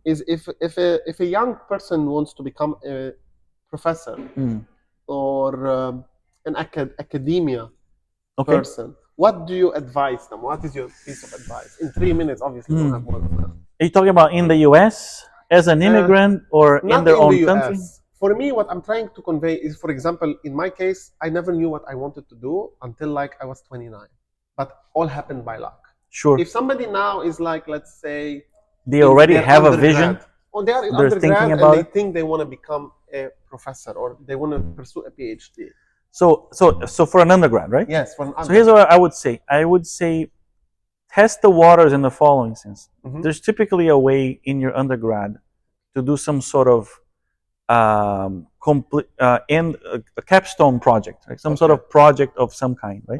is if a young person wants to become a professor or an academia person, what do you advise them? What is your piece of advice? In 3 minutes, obviously, we don't have more than that. Are you talking about in the U.S. as an immigrant or in their own country? For me, what I'm trying to convey is, for example, in my case, I never knew what I wanted to do until like I was 29. But all happened by luck. Sure. If somebody now is like, let's say, they already have a vision, or they are in undergrad and they think they want to become a professor or they want to pursue a PhD. So for an undergrad, right? Yes, for an undergrad. So here's what I would say. I would say test the waters in the following sense. There's typically a way in your undergrad to do some sort of a capstone project, right? Some sort of project of some kind, right?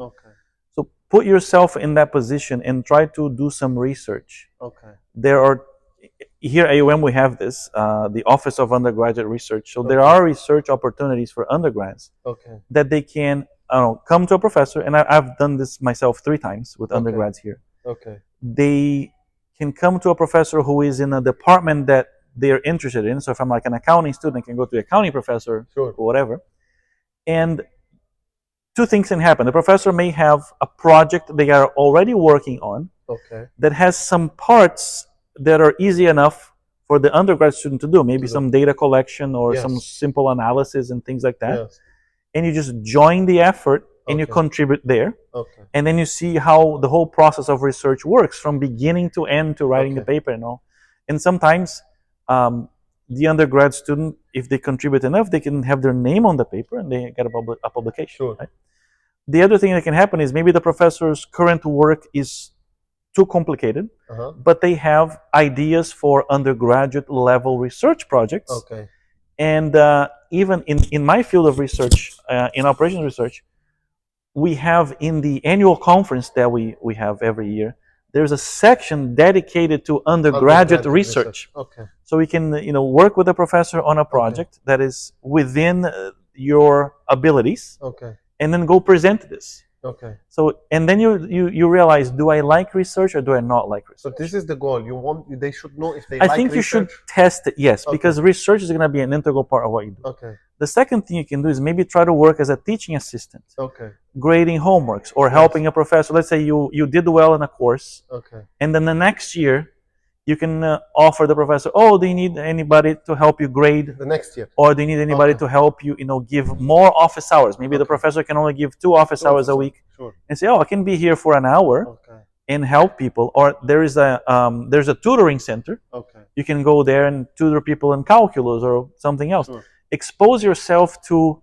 So put yourself in that position and try to do some research. There are, here at UM we have this, the Office of Undergraduate Research. So there are research opportunities for undergrads that they can come to a professor, and I've done this myself 3 times with undergrads here. They can come to a professor who is in a department that they're interested in. So if I'm like an accounting student, I can go to the accounting professor or whatever. And 2 things can happen. The professor may have a project they are already working on that has some parts that are easy enough for the undergrad student to do. Maybe some data collection or some simple analysis and things like that. And you just join the effort and you contribute there. And then you see how the whole process of research works from beginning to end to writing the paper and all. And sometimes the undergrad student, if they contribute enough, they can have their name on the paper and they get a publication. Right? The other thing that can happen is maybe the professor's current work is too complicated, but they have ideas for undergraduate level research projects. And even in my field of research, in operations research, we have in the annual conference that we have every year, there's a section dedicated to undergraduate research. So we can work with a professor on a project that is within your abilities, and then go present this. So and then you realize, do I like research or do I not like research? So this is the goal. They should know if they like research. I think you should test it, yes, because research is going to be an integral part of what you do. The second thing you can do is maybe try to work as a teaching assistant, grading homeworks or helping a professor. Let's say you did well in a course, and then the next year you can offer the professor, do you need anybody to help you grade the next year? Or do you need anybody to help you, give more office hours? Maybe the professor can only give 2 office hours a week, and say, I can be here for an hour and help people. Or there's a tutoring center. You can go there and tutor people in calculus or something else. Expose yourself to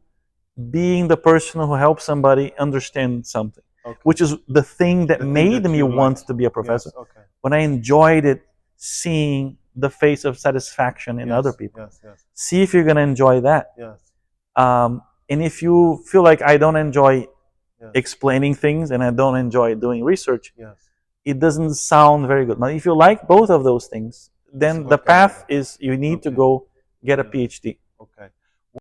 being the person who helps somebody understand something, which is the thing that made me want to be a professor. When I enjoyed it, seeing the face of satisfaction in other people. See if you're going to enjoy that. And if you feel like I don't enjoy explaining things and I don't enjoy doing research, it doesn't sound very good. Now, if you like both of those things, then the path is you need to go get a PhD.